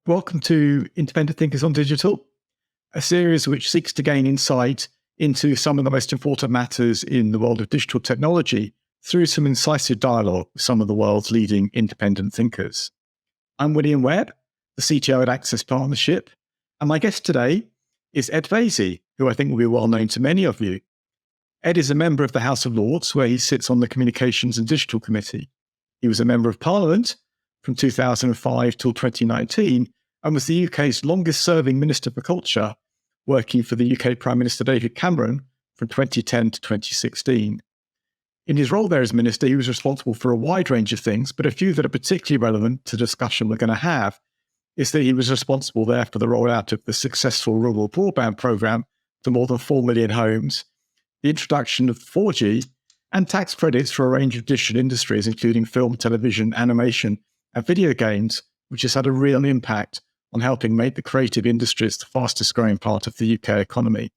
Welcome to Independent Thinkers on Digital, a series which seeks to gain insight into some of the most important matters in the world of digital technology through some incisive dialogue with some of the world's leading independent thinkers. I'm William Webb, the CTO at Access Partnership, and my guest today is Ed Vaisey, who I think will be well known to many of you. Ed is a member of the House of Lords, where he sits on the Communications and Digital Committee. He was a member of Parliament from 2005 till 2019, and was the UK's longest-serving Minister for Culture, working for the UK Prime Minister David Cameron from 2010 to 2016. In his role there as Minister, he was responsible for a wide range of things, but a few that are particularly relevant to the discussion we're going to have is that he was responsible there for the rollout of the successful rural broadband programme to more than 4 million homes, the introduction of 4G, and tax credits for a range of digital industries, including film, television, animation, and video games, which has had a real impact on helping make the creative industries the fastest growing part of the UK economy.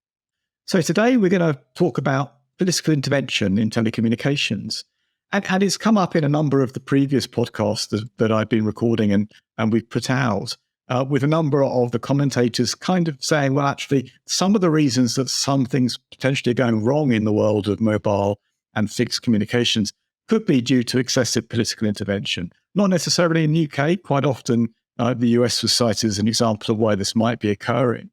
So today we're going to talk about political intervention in telecommunications. And it's come up in a number of the previous podcasts that I've been recording and we've put out, with a number of the commentators kind of saying, well, actually, some of the reasons that some things potentially are going wrong in the world of mobile and fixed communications could be due to excessive political intervention. Not necessarily in the UK. Quite often, the US was cited as an example of why this might be occurring.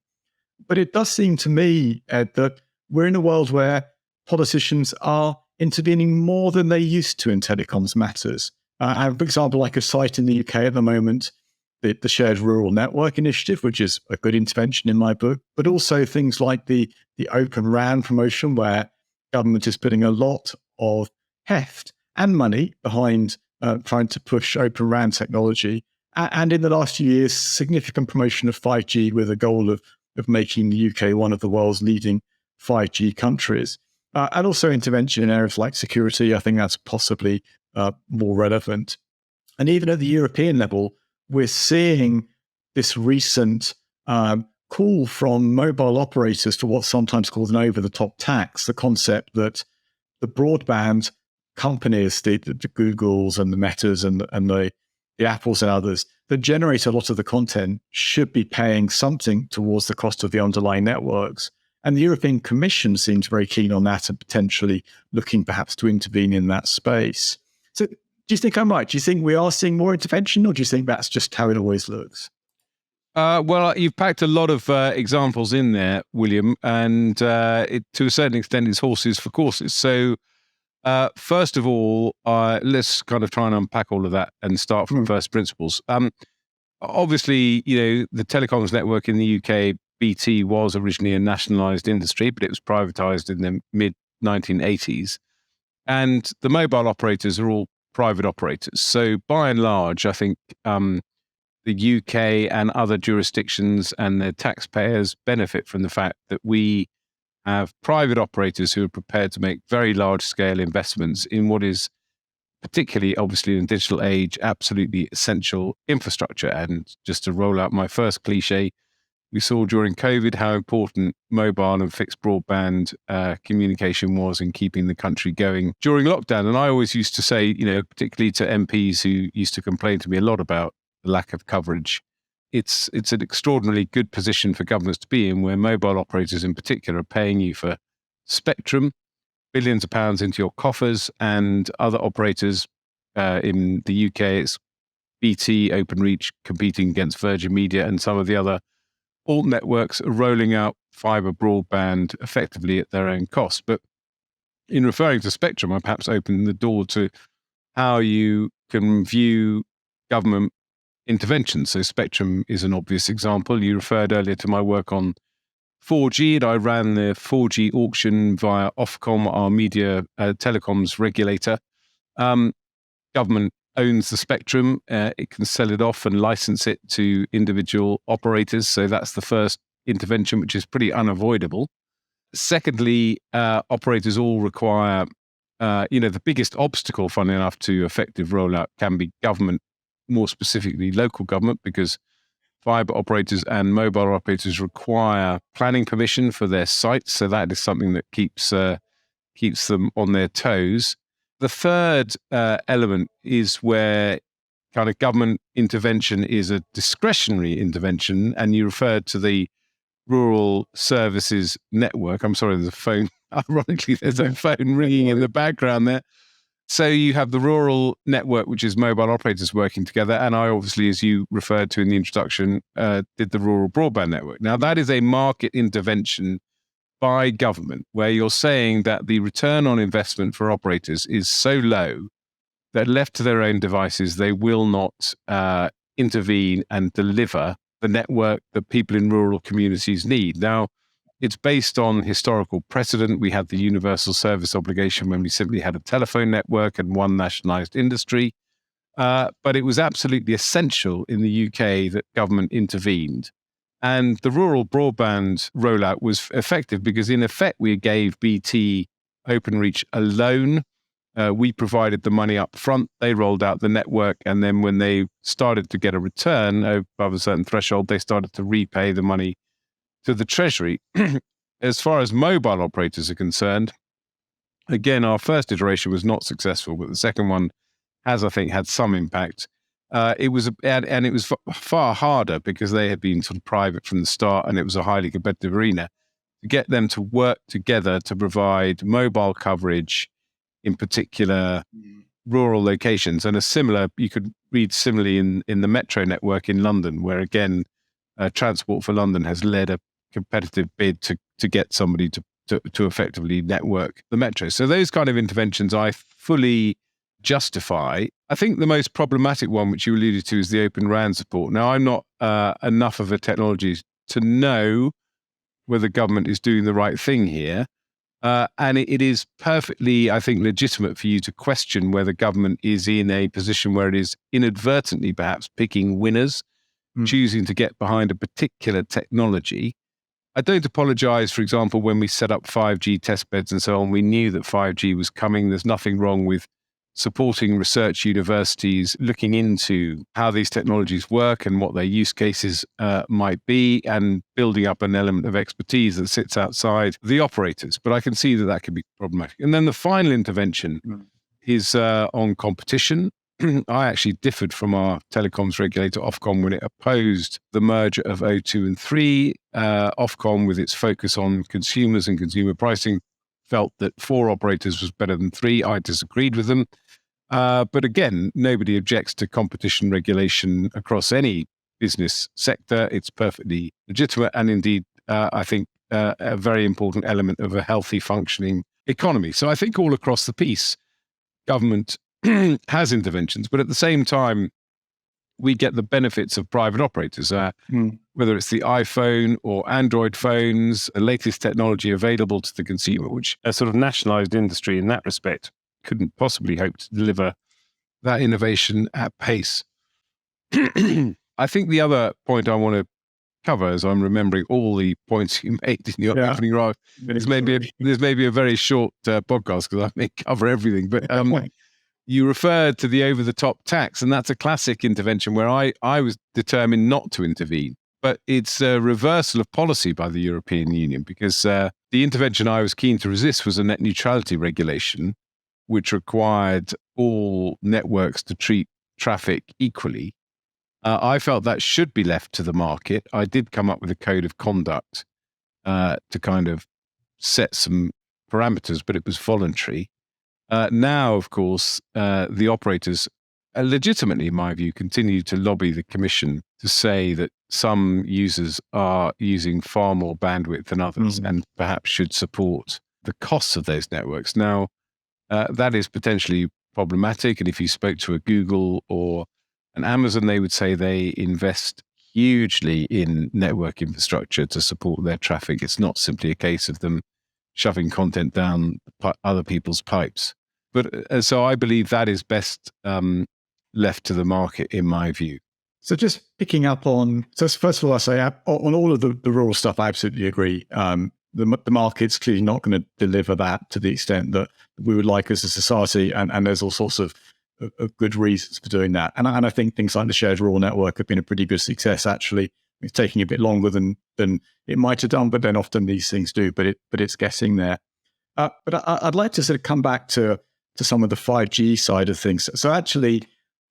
But it does seem to me, Ed, that we're in a world where politicians are intervening more than they used to in telecoms matters. And for example, like a site in the UK at the moment, the Shared Rural Network Initiative, which is a good intervention in my book, but also things like the Open RAN promotion, where government is putting a lot of heft and money behind trying to push Open RAN technology. And in the last few years, significant promotion of 5G with a goal of making the UK one of the world's leading 5G countries. And also intervention in areas like security. I think that's possibly more relevant. And even at the European level, we're seeing this recent call from mobile operators for what's sometimes called an over-the-top tax, the concept that the broadband companies, the Googles and the Metas and the Apples and others that generate a lot of the content should be paying something towards the cost of the underlying networks. And the European Commission seems very keen on that and potentially looking perhaps to intervene in that space. So do you think I'm right? Do you think we are seeing more intervention, or do you think that's just how it always looks? Well, you've packed a lot of examples in there, William, and to a certain extent it's horses for courses. So first of all, let's kind of try and unpack all of that and start from first principles. Obviously, the telecoms network in the UK, BT, was originally a nationalised industry, but it was privatised in the mid-1980s. And the mobile operators are all private operators. So by and large, I think the UK and other jurisdictions and their taxpayers benefit from the fact that we have private operators who are prepared to make very large-scale investments in what is, particularly obviously in the digital age, absolutely essential infrastructure. And just to roll out my first cliche, we saw during COVID how important mobile and fixed broadband communication was in keeping the country going during lockdown. And I always used to say, particularly to MPs who used to complain to me a lot about the lack of coverage, it's an extraordinarily good position for governments to be in, where mobile operators in particular are paying you for spectrum, billions of pounds into your coffers, and other operators in the UK, it's BT, Openreach competing against Virgin Media, and some of the other alt networks are rolling out fibre broadband effectively at their own cost. But in referring to spectrum, I perhaps opened the door to how you can view government intervention. So spectrum is an obvious example. You referred earlier to my work on 4G, and I ran the 4G auction via Ofcom, our media telecoms regulator. Government owns the spectrum. It can sell it off and license it to individual operators. So that's the first intervention, which is pretty unavoidable. Secondly, operators all require, the biggest obstacle, funnily enough, to effective rollout can be government, more specifically local government, because fibre operators and mobile operators require planning permission for their sites. So that is something that keeps them on their toes. The third element is where kind of government intervention is a discretionary intervention, and you referred to the rural services network. I'm sorry, there's a phone. Ironically, there's a phone ringing in the background there. So you have the rural network, which is mobile operators working together. And I obviously, as you referred to in the introduction, did the rural broadband network. Now, that is a market intervention by government where you're saying that the return on investment for operators is so low that left to their own devices, they will not intervene and deliver the network that people in rural communities need. Now, it's based on historical precedent. We had the universal service obligation when we simply had a telephone network and one nationalized industry. But it was absolutely essential in the UK that government intervened. And the rural broadband rollout was effective because, in effect, we gave BT Openreach a loan. We provided the money up front. They rolled out the network. And then when they started to get a return above a certain threshold, they started to repay the money to the Treasury. As far as mobile operators are concerned, again, our first iteration was not successful, but the second one has, I think, had some impact. It was far harder because they had been sort of private from the start, and it was a highly competitive arena to get them to work together to provide mobile coverage in particular rural locations. And you could read similarly in the metro network in London, where again, Transport for London has led a competitive bid to get somebody to effectively network the metro. So those kind of interventions I fully justify. I think the most problematic one, which you alluded to, is the Open RAN support. Now, I'm not enough of a technologist to know whether government is doing the right thing here. And it is perfectly, I think, legitimate for you to question whether government is in a position where it is inadvertently perhaps picking winners, choosing to get behind a particular technology. I don't apologize, for example, when we set up 5G test beds and so on, we knew that 5G was coming. There's nothing wrong with supporting research universities, looking into how these technologies work and what their use cases might be, and building up an element of expertise that sits outside the operators. But I can see that could be problematic. And then the final intervention is on competition. I actually differed from our telecoms regulator, Ofcom, when it opposed the merger of O2 and 3. Ofcom, with its focus on consumers and consumer pricing, felt that 4 operators was better than 3. I disagreed with them. But again, nobody objects to competition regulation across any business sector. It's perfectly legitimate and indeed, I think, a very important element of a healthy functioning economy. So I think all across the piece, government has interventions, but at the same time, we get the benefits of private operators, whether it's the iPhone or Android phones, the latest technology available to the consumer, which a sort of nationalized industry in that respect couldn't possibly hope to deliver that innovation at pace. I think the other point I want to cover, as I'm remembering all the points you made in your opening remarks, there's maybe a very short podcast because I may cover everything, but you referred to the over-the-top tax, and that's a classic intervention where I was determined not to intervene. But it's a reversal of policy by the European Union because the intervention I was keen to resist was a net neutrality regulation, which required all networks to treat traffic equally. I felt that should be left to the market. I did come up with a code of conduct to kind of set some parameters, but it was voluntary. Now, of course, the operators legitimately, in my view, continue to lobby the Commission to say that some users are using far more bandwidth than others and perhaps should support the costs of those networks. Now, that is potentially problematic. And if you spoke to a Google or an Amazon, they would say they invest hugely in network infrastructure to support their traffic. It's not simply a case of them shoving content down other people's pipes. But so I believe that is best left to the market, in my view. So just picking up on, so first of all, I say on all of the rural stuff, I absolutely agree. The market's clearly not going to deliver that to the extent that we would like as a society, and there's all sorts of good reasons for doing that. And I think things like the shared rural network have been a pretty good success, actually. It's taking a bit longer than it might have done, but then often these things do, but it's getting there. But I'd like to sort of come back to some of the 5G side of things. So actually,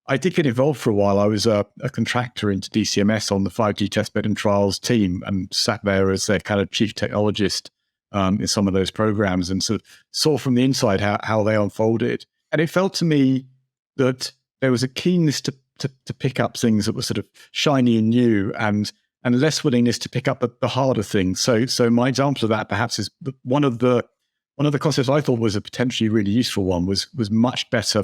I did get involved for a while. I was a contractor into DCMS on the 5G testbed and trials team and sat there as their kind of chief technologist in some of those programs and sort of saw from the inside how they unfolded. And it felt to me that there was a keenness to pick up things that were sort of shiny and new and less willingness to pick up the harder things. So my example of that perhaps is one of the concepts I thought was a potentially really useful one was much better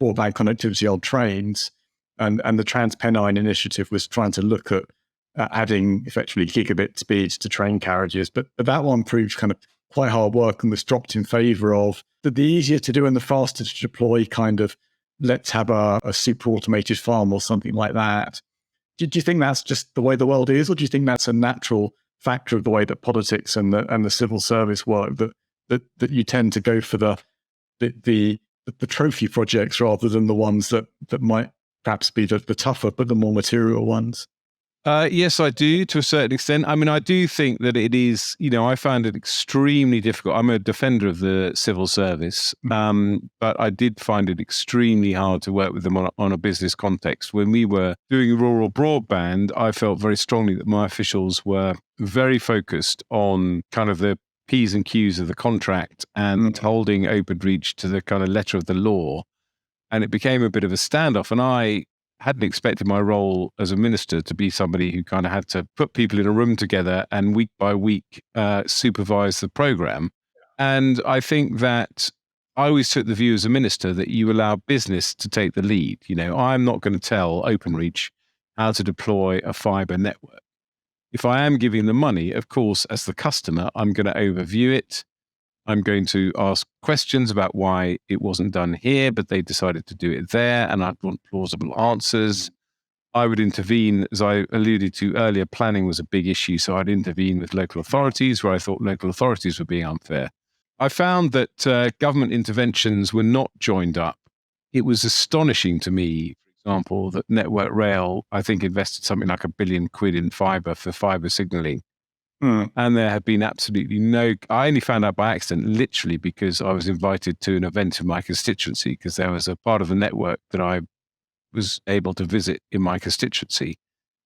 broadband connectivity on trains, and the Transpennine initiative was trying to look at adding effectively gigabit speeds to train carriages. But that one proved kind of quite hard work and was dropped in favor of the easier to do and the faster to deploy kind of let's have a super automated farm or something like that. Do you think that's just the way the world is, or do you think that's a natural factor of the way that politics and the civil service work that you tend to go for the trophy projects rather than the ones that might perhaps be the tougher but the more material ones? Yes, I do, to a certain extent. I mean, I do think that it is, I found it extremely difficult. I'm a defender of the civil service, but I did find it extremely hard to work with them on a business context. When we were doing rural broadband, I felt very strongly that my officials were very focused on kind of the P's and Q's of the contract and holding Openreach to the kind of letter of the law. And it became a bit of a standoff. And I hadn't expected my role as a minister to be somebody who kind of had to put people in a room together and week by week supervise the program. And I think that I always took the view as a minister that you allow business to take the lead. I'm not going to tell Openreach how to deploy a fiber network. If I am giving them money, of course, as the customer, I'm going to overview it. I'm going to ask questions about why it wasn't done here, but they decided to do it there, and I'd want plausible answers. I would intervene, as I alluded to earlier, planning was a big issue, so I'd intervene with local authorities where I thought local authorities were being unfair. I found that government interventions were not joined up. It was astonishing to me, for example, that Network Rail, I think, invested something like £1 billion in fibre for fibre signalling. And there had been absolutely I only found out by accident, literally because I was invited to an event in my constituency because there was a part of the network that I was able to visit in my constituency.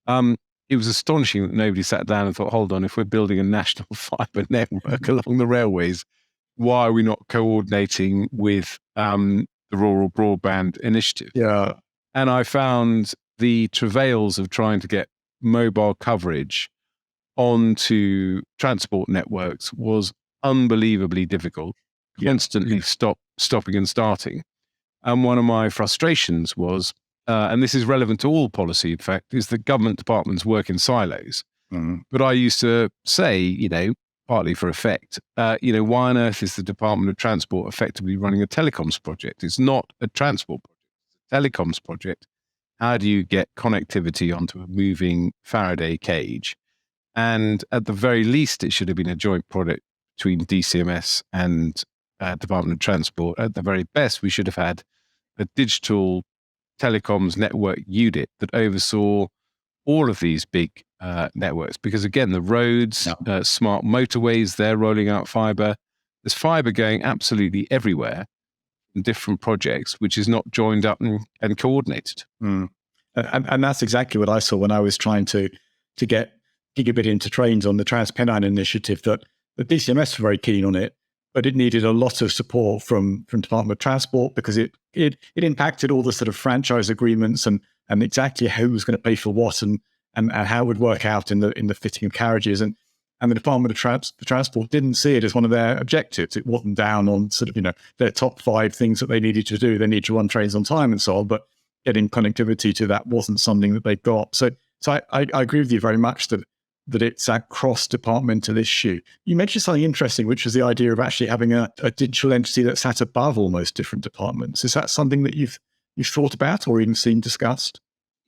It was astonishing that nobody sat down and thought, hold on, if we're building a national fibre network along the railways, why are we not coordinating with the Rural Broadband Initiative? Yeah. And I found the travails of trying to get mobile coverage onto transport networks was unbelievably difficult, constantly stopping and starting. And one of my frustrations was, and this is relevant to all policy, in fact, is that government departments work in silos. But I used to say, partly for effect, why on earth is the Department of Transport effectively running a telecoms project? It's not a transport project, it's a telecoms project. How do you get connectivity onto a moving Faraday cage? And at the very least, it should have been a joint project between DCMS and Department of Transport. At the very best, we should have had a digital telecoms network unit that oversaw all of these big networks. Because again, the roads, smart motorways, they're rolling out fiber. There's fiber going absolutely everywhere in different projects, which is not joined up and coordinated. And that's exactly what I saw when I was trying to get gigabit into trains on the Transpennine initiative, that the DCMS were very keen on it, but it needed a lot of support from Department of Transport because it impacted all the sort of franchise agreements and exactly who was going to pay for what and how it would work out in the fitting of carriages. And the Department of Transport didn't see it as one of their objectives. It wasn't down on sort of, their top 5 things that they needed to do. They need to run trains on time and so on, but getting connectivity to that wasn't something that they got. So I agree with you very much that it's a cross-departmental issue. You mentioned something interesting, which was the idea of actually having a digital entity that sat above almost different departments. Is that something that you've thought about or even seen discussed?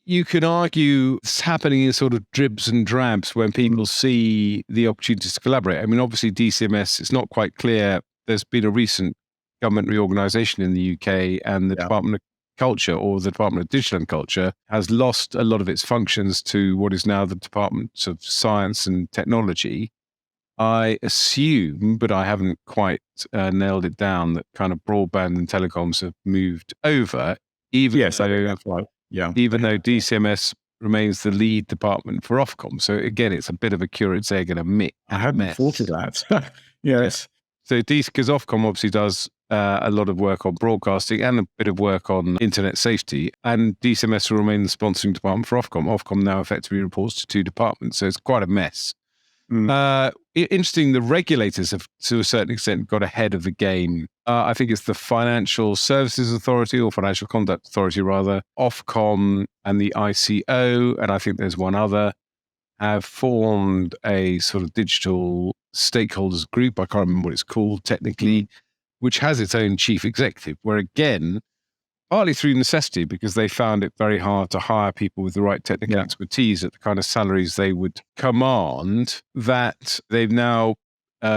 You could argue it's happening in sort of dribs and drabs when people see the opportunities to collaborate. I mean, obviously DCMS, it's not quite clear. There's been a recent government reorganisation in the UK, and the Department of Culture, or the Department of Digital and Culture, has lost a lot of its functions to what is now the Department of Science and Technology. I assume, but I haven't quite nailed it down, that kind of broadband and telecoms have moved over. even Yes, though that's right. Yeah. even though DCMS remains the lead department for Ofcom. So again, it's a bit of a curate's egg and a mix. I hadn't thought of that. Yes. So because Ofcom obviously does a lot of work on broadcasting and a bit of work on internet safety, and DCMS will remain the sponsoring department for Ofcom. Ofcom now effectively reports to two departments, so it's quite a mess. Interesting, the regulators have, to a certain extent, got ahead of the game. I think it's the Financial Services Authority, or Financial Conduct Authority rather, Ofcom and the ICO, and I think there's one other, have formed a sort of digital stakeholders group. I can't remember what it's called technically, which has its own chief executive, where again, partly through necessity, because they found it very hard to hire people with the right technical expertise at the kind of salaries they would command, that they've now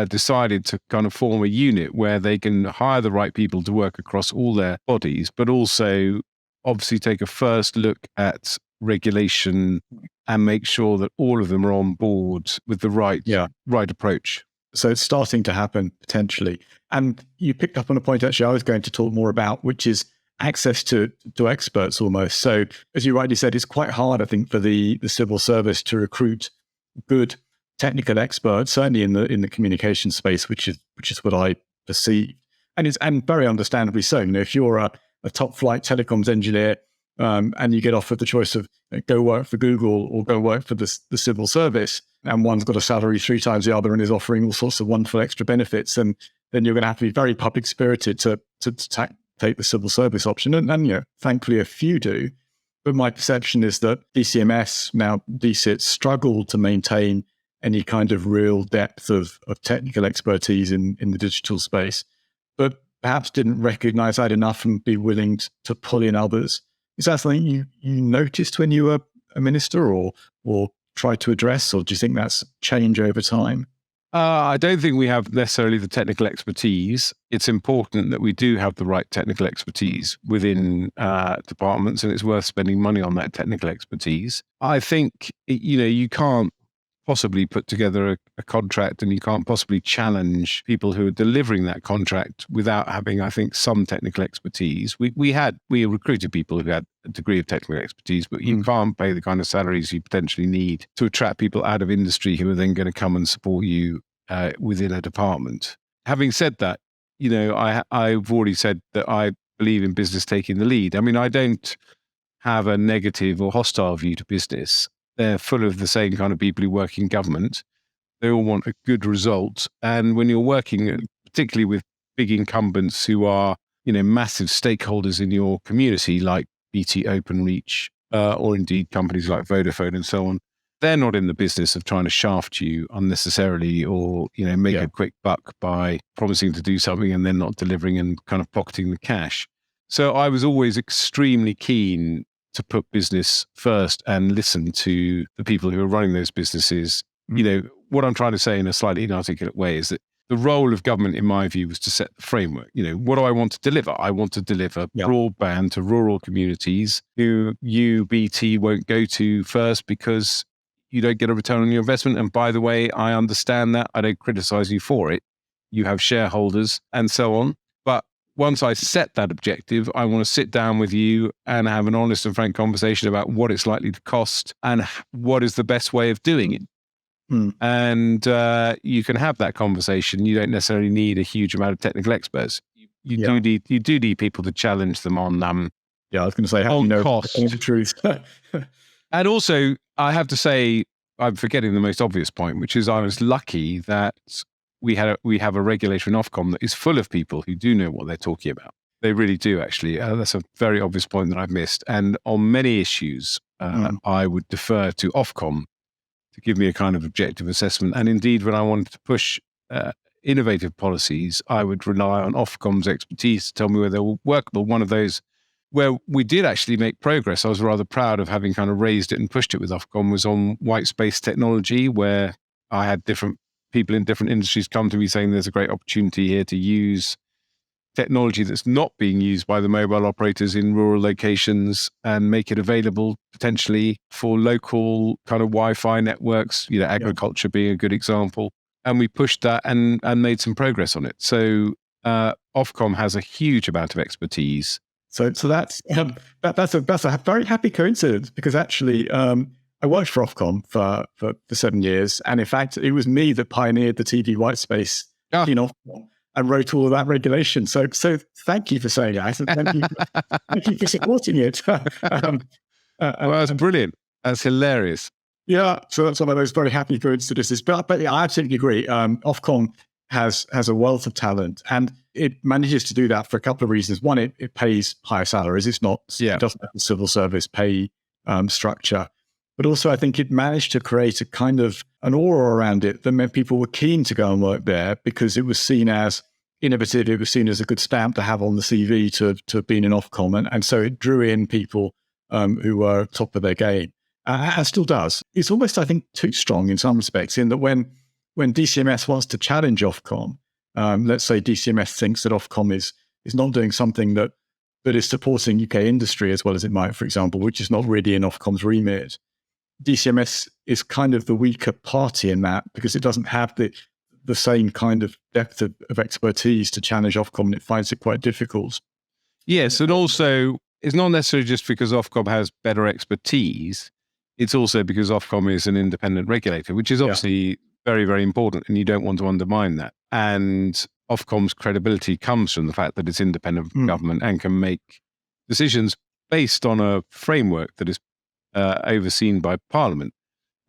decided to kind of form a unit where they can hire the right people to work across all their bodies, but also obviously take a first look at regulation and make sure that all of them are on board with the right approach. So it's starting to happen potentially. And you picked up on a point actually I was going to talk more about, which is access to experts almost. So as you rightly said, it's quite hard, I think, for the civil service to recruit good technical experts, certainly in the communication space, which is what I perceive. And very understandably so. You know, if you're a top flight telecoms engineer and you get offered the choice of go work for Google or go work for the civil service, and one's got a salary 3 times the other and is offering all sorts of wonderful extra benefits, and then you're going to have to be very public spirited to take the civil service option. And you know, thankfully a few do. But my perception is that DCMS, now DCIT, struggle to maintain any kind of real depth of technical expertise in the digital space, but perhaps didn't recognize that enough and be willing to pull in others. Is that something you noticed when you were a minister or tried to address, or do you think that's changed over time? I don't think we have necessarily the technical expertise. It's important that we do have the right technical expertise within departments, and it's worth spending money on that technical expertise. I think, you can't possibly put together a contract, and you can't possibly challenge people who are delivering that contract without having, I think, some technical expertise. We recruited people who had a degree of technical expertise, but you can't pay the kind of salaries you potentially need to attract people out of industry who are then going to come and support you within a department. Having said that, I've already said that I believe in business taking the lead. I mean, I don't have a negative or hostile view to business. They're full of the same kind of people who work in government. They all want a good result. And when you're working, particularly with big incumbents who are, massive stakeholders in your community, like BT Openreach, or indeed companies like Vodafone and so on, they're not in the business of trying to shaft you unnecessarily or, make a quick buck by promising to do something and then not delivering and kind of pocketing the cash. So I was always extremely keen to put business first and listen to the people who are running those businesses. What I'm trying to say in a slightly inarticulate way is that the role of government, in my view, was to set the framework. What do I want to deliver? I want to deliver broadband to rural communities who you, BT, won't go to first because you don't get a return on your investment. And by the way, I understand that. I don't criticize you for it. You have shareholders and so on. But once I set that objective, I want to sit down with you and have an honest and frank conversation about what it's likely to cost and what is the best way of doing it. And you can have that conversation. You don't necessarily need a huge amount of technical experts. You do need people to challenge them on I was going to say, how do you know cost. The truth? And also, I have to say, I'm forgetting the most obvious point, which is I was lucky that we have a regulator in Ofcom that is full of people who do know what they're talking about. They really do, actually. That's a very obvious point that I've missed. And on many issues, I would defer to Ofcom to give me a kind of objective assessment. And indeed, when I wanted to push innovative policies, I would rely on Ofcom's expertise to tell me whether they were workable. One of those where we did actually make progress, I was rather proud of having kind of raised it and pushed it with Ofcom, was on white space technology, where I had different people in different industries come to me saying there's a great opportunity here to use technology that's not being used by the mobile operators in rural locations and make it available potentially for local kind of Wi-Fi networks, agriculture being a good example. And we pushed that and made some progress on it. So Ofcom has a huge amount of expertise So that's a very happy coincidence, because actually I worked for Ofcom for 7 years, and in fact it was me that pioneered the TV white space in Ofcom and wrote all of that regulation. So thank you for saying that, and thank you for supporting it. Well, that's brilliant. That's hilarious. Yeah, so that's one of those very happy coincidences. But I absolutely agree. Ofcom has a wealth of talent, and it manages to do that for a couple of reasons. One, it pays higher salaries. It doesn't have the civil service pay structure. But also, I think it managed to create a kind of an aura around it that meant people were keen to go and work there, because it was seen as innovative. It was seen as a good stamp to have on the CV to have been in Ofcom. And so it drew in people who were top of their game. And still does. It's almost, I think, too strong in some respects, in that when DCMS wants to challenge Ofcom, let's say DCMS thinks that Ofcom is not doing something that is supporting UK industry as well as it might, for example, which is not really in Ofcom's remit. DCMS is kind of the weaker party in that, because it doesn't have the same kind of depth of expertise to challenge Ofcom, and it finds it quite difficult. Yes, and also it's not necessarily just because Ofcom has better expertise. It's also because Ofcom is an independent regulator, which is obviously very, very important, and you don't want to undermine that. And Ofcom's credibility comes from the fact that it's independent from government and can make decisions based on a framework that is overseen by Parliament.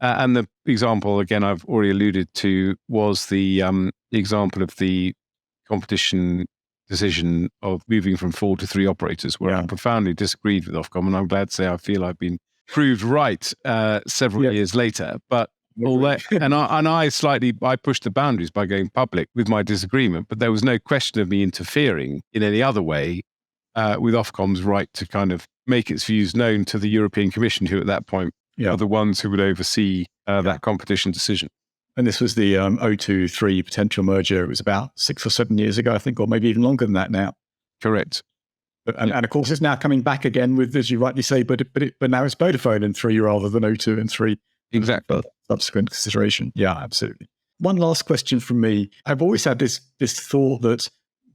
And the example, again, I've already alluded to, was the example of the competition decision of moving from 4 to 3 operators, where I profoundly disagreed with Ofcom, and I'm glad to say I feel I've been proved right several years later. But all that, and I pushed the boundaries by going public with my disagreement, but there was no question of me interfering in any other way with Ofcom's right to kind of make its views known to the European Commission, who at that point are the ones who would oversee that competition decision. And this was the 023 potential merger. It was about 6 or 7 years ago, I think, or maybe even longer than that now. Correct. And of course, it's now coming back again with, as you rightly say, but now it's Vodafone and 3 rather than 02 and 3. Exactly. Subsequent consideration. Yeah, absolutely. One last question from me. I've always had this thought that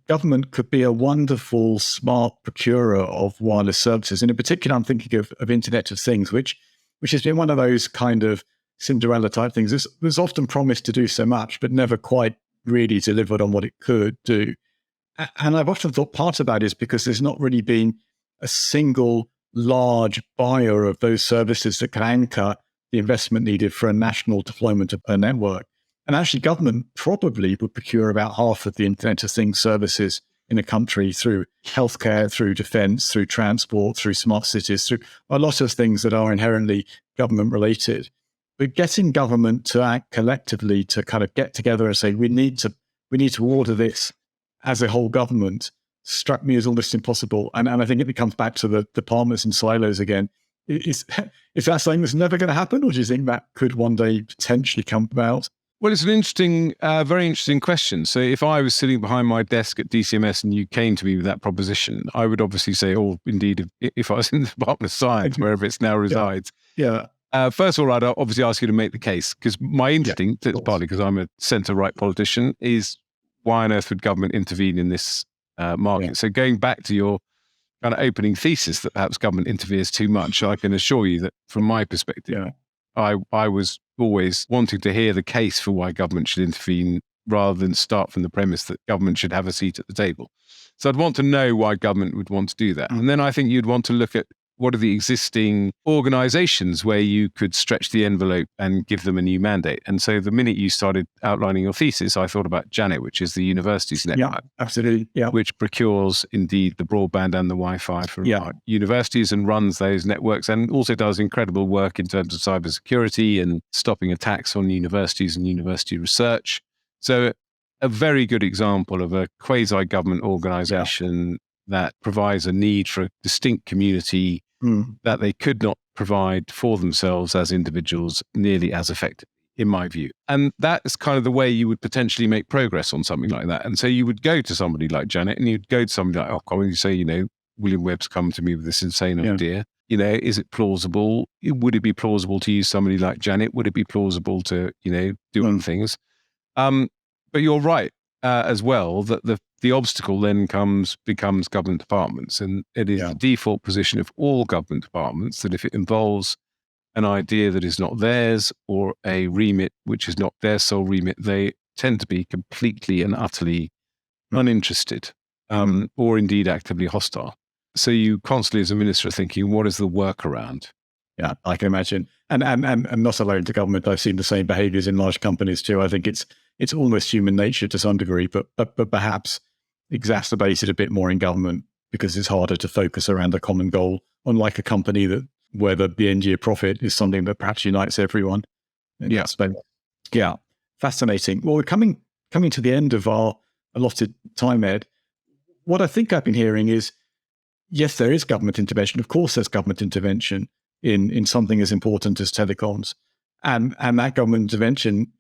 government could be a wonderful, smart procurer of wireless services. And in particular, I'm thinking of Internet of Things, which has been one of those kind of Cinderella type things. It was often promised to do so much, but never quite really delivered on what it could do. And I've often thought part of that is because there's not really been a single large buyer of those services that can anchor the investment needed for a national deployment of a network. And actually, government probably would procure about half of the Internet of Things services in a country through healthcare, through defense, through transport, through smart cities, through a lot of things that are inherently government related. But getting government to act collectively, to kind of get together and say, we need to order this as a whole government, struck me as almost impossible. And I think it comes back to the departments and silos again. Is that something that's never going to happen, or do you think that could one day potentially come about? Well, it's an interesting, very interesting question. So if I was sitting behind my desk at DCMS and you came to me with that proposition, I would obviously say, oh, indeed, if I was in the Department of Science, wherever it now resides. Yeah. First of all, I'd obviously ask you to make the case, because my instinct, it's partly because I'm a centre-right politician, is why on earth would government intervene in this market? Yeah. So going back to your kind of opening thesis that perhaps government interferes too much, I can assure you that from my perspective, I was always wanting to hear the case for why government should intervene rather than start from the premise that government should have a seat at the table. So I'd want to know why government would want to do that. And then I think you'd want to look at what are the existing organizations where you could stretch the envelope and give them a new mandate. And so the minute you started outlining your thesis, I thought about Janet, which is the universities network. Yeah, absolutely. Yeah. Which procures indeed the broadband and the Wi-Fi for universities and runs those networks, and also does incredible work in terms of cybersecurity and stopping attacks on universities and university research. So a very good example of a quasi-government organization that provides a need for a distinct community that they could not provide for themselves as individuals nearly as effectively, in my view. And that's kind of the way you would potentially make progress on something like that. And so you would go to somebody like Janet and you'd go to somebody like Ofcom and you say, William Webb's come to me with this insane idea. Is it plausible? Would it be plausible to use somebody like Janet? Would it be plausible to, do other things? But you're right as well that the obstacle then becomes government departments. And it is the default position of all government departments that if it involves an idea that is not theirs or a remit which is not their sole remit, they tend to be completely and utterly uninterested, or indeed actively hostile. So you constantly, as a minister, are thinking, what is the workaround? Yeah, I can imagine. And not alone to government. I've seen the same behaviours in large companies too. I think it's almost human nature to some degree, but perhaps exacerbated a bit more in government because it's harder to focus around a common goal, unlike a company where the end year profit is something that perhaps unites everyone. Yeah. Yeah. Fascinating. Well, we're coming to the end of our allotted time, Ed. What I think I've been hearing is, yes, there is government intervention. Of course, there's government intervention in something as important as telecoms. And that government intervention,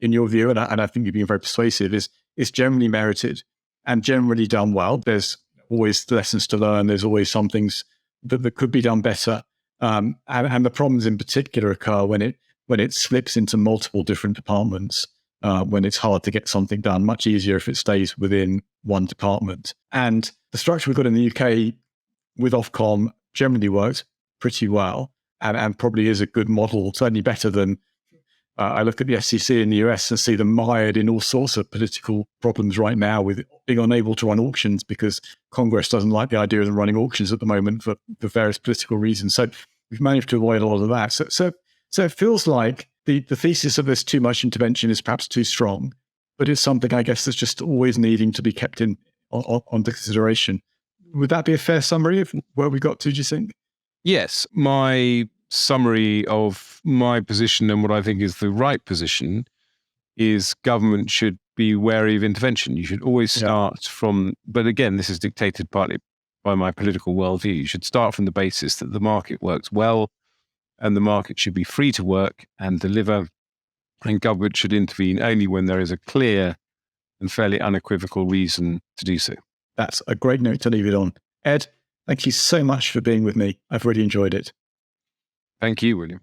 in your view, and I think you've been very persuasive, is generally merited and generally done well. There's always lessons to learn. There's always some things that could be done better. And the problems in particular occur when it slips into multiple different departments, when it's hard to get something done. Much easier if it stays within one department. And the structure we've got in the UK with Ofcom generally works pretty well and probably is a good model, certainly better than I look at the FCC in the US and see them mired in all sorts of political problems right now with being unable to run auctions because Congress doesn't like the idea of them running auctions at the moment for various political reasons. So we've managed to avoid a lot of that. So it feels like the thesis of there's too much intervention is perhaps too strong, but it's something I guess that's just always needing to be kept on consideration. Would that be a fair summary of where we got to, do you think? Yes. My summary of my position and what I think is the right position is government should be wary of intervention. You should always start from, but again, this is dictated partly by my political worldview. You should start from the basis that the market works well and the market should be free to work and deliver, and government should intervene only when there is a clear and fairly unequivocal reason to do so. That's a great note to leave it on. Ed, thank you so much for being with me. I've really enjoyed it. Thank you, William.